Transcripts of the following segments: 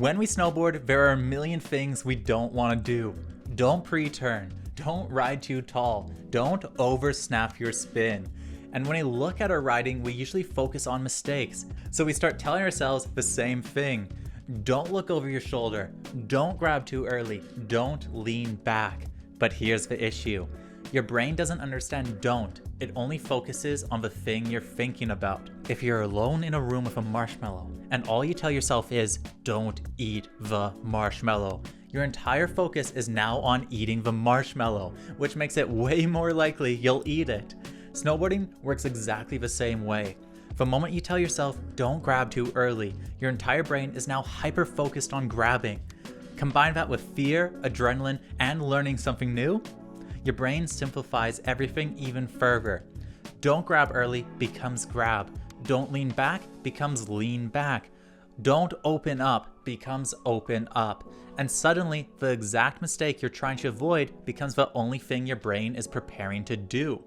When we snowboard, there are a million things we don't want to do. Don't pre-turn, don't ride too tall, don't over snap your spin. And when we look at our riding, we usually focus on mistakes. So we start telling ourselves the same thing. Don't look over your shoulder, don't grab too early, don't lean back. But here's the issue. Your brain doesn't understand don't. It only focuses on the thing you're thinking about. If you're alone in a room with a marshmallow and all you tell yourself is don't eat the marshmallow, your entire focus is now on eating the marshmallow, which makes it way more likely you'll eat it. Snowboarding works exactly the same way. The moment you tell yourself don't grab too early, your entire brain is now hyper-focused on grabbing. Combine that with fear, adrenaline, and learning something new, your brain simplifies everything even further. Don't grab early becomes grab. Don't lean back becomes lean back. Don't open up becomes open up. And suddenly, the exact mistake you're trying to avoid becomes the only thing your brain is preparing to do.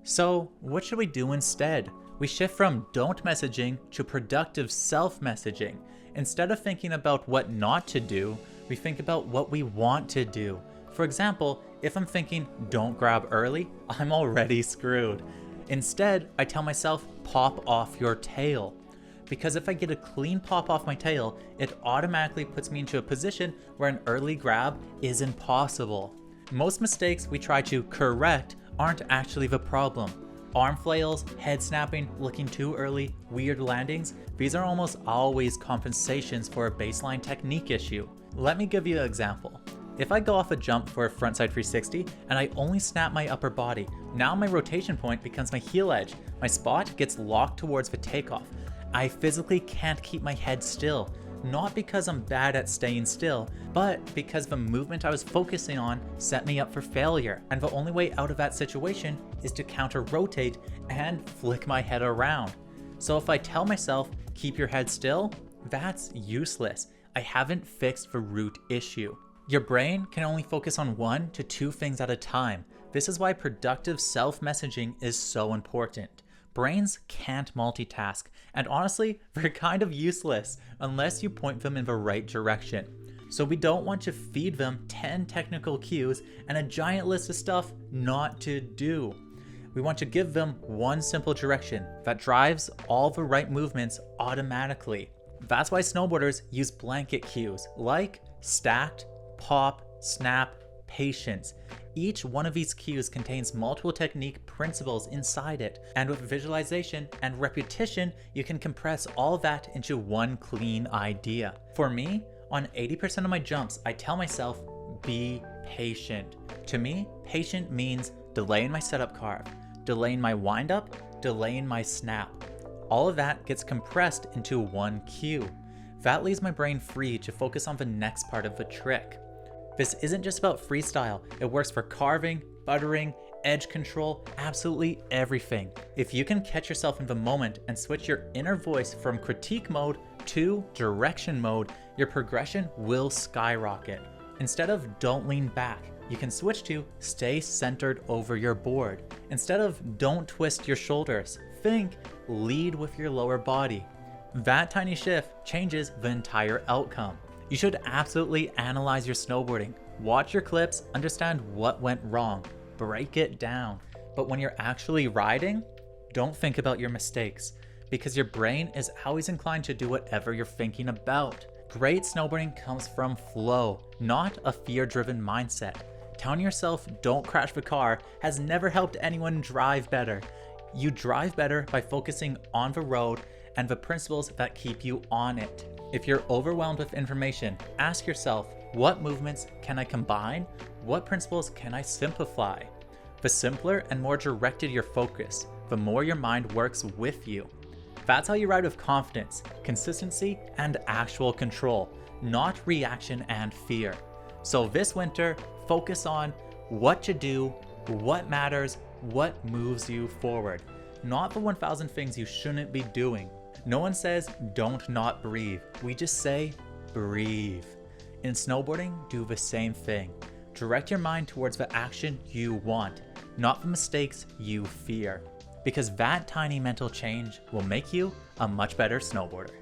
So, what should we do instead? We shift from don't messaging to productive self-messaging. Instead of thinking about what not to do, we think about what we want to do. For example, if I'm thinking don't grab early, I'm already screwed. Instead, I tell myself pop off your tail. Because if I get a clean pop off my tail, it automatically puts me into a position where an early grab is impossible. Most mistakes we try to correct aren't actually the problem. Arm flails, head snapping, looking too early, weird landings, these are almost always compensations for a baseline technique issue. Let me give you an example. If I go off a jump for a frontside 360 and I only snap my upper body, now my rotation point becomes my heel edge. My spot gets locked towards the takeoff. I physically can't keep my head still. Not because I'm bad at staying still, but because the movement I was focusing on set me up for failure. And the only way out of that situation is to counter-rotate and flick my head around. So if I tell myself, keep your head still, that's useless. I haven't fixed the root issue. Your brain can only focus on 1 to 2 things at a time. This is why productive self-messaging is so important. Brains can't multitask, and honestly, they're kind of useless unless you point them in the right direction. So we don't want to feed them 10 technical cues and a giant list of stuff not to do. We want to give them one simple direction that drives all the right movements automatically. That's why snowboarders use blanket cues like stacked, pop, snap, patience. Each one of these cues contains multiple technique principles inside it, and with visualization and repetition, you can compress all that into one clean idea. For me, on 80% of my jumps, I tell myself, be patient. To me, patient means delaying my setup carve, delaying my windup, delaying my snap. All of that gets compressed into one cue. That leaves my brain free to focus on the next part of the trick. This isn't just about freestyle, it works for carving, buttering, edge control, absolutely everything. If you can catch yourself in the moment and switch your inner voice from critique mode to direction mode, your progression will skyrocket. Instead of don't lean back, you can switch to stay centered over your board. Instead of don't twist your shoulders, think lead with your lower body. That tiny shift changes the entire outcome. You should absolutely analyze your snowboarding. Watch your clips, understand what went wrong, break it down. But when you're actually riding, don't think about your mistakes, because your brain is always inclined to do whatever you're thinking about. Great snowboarding comes from flow, not a fear-driven mindset. Telling yourself don't crash the car has never helped anyone drive better. You drive better by focusing on the road and the principles that keep you on it. If you're overwhelmed with information, ask yourself, what movements can I combine? What principles can I simplify? The simpler and more directed your focus, the more your mind works with you. That's how you ride with confidence, consistency, and actual control, not reaction and fear. So this winter, focus on what to do, what matters, what moves you forward, not the 1,000 things you shouldn't be doing. No one says don't not breathe. We just say breathe. In snowboarding, do the same thing. Direct your mind towards the action you want, not the mistakes you fear. Because that tiny mental change will make you a much better snowboarder.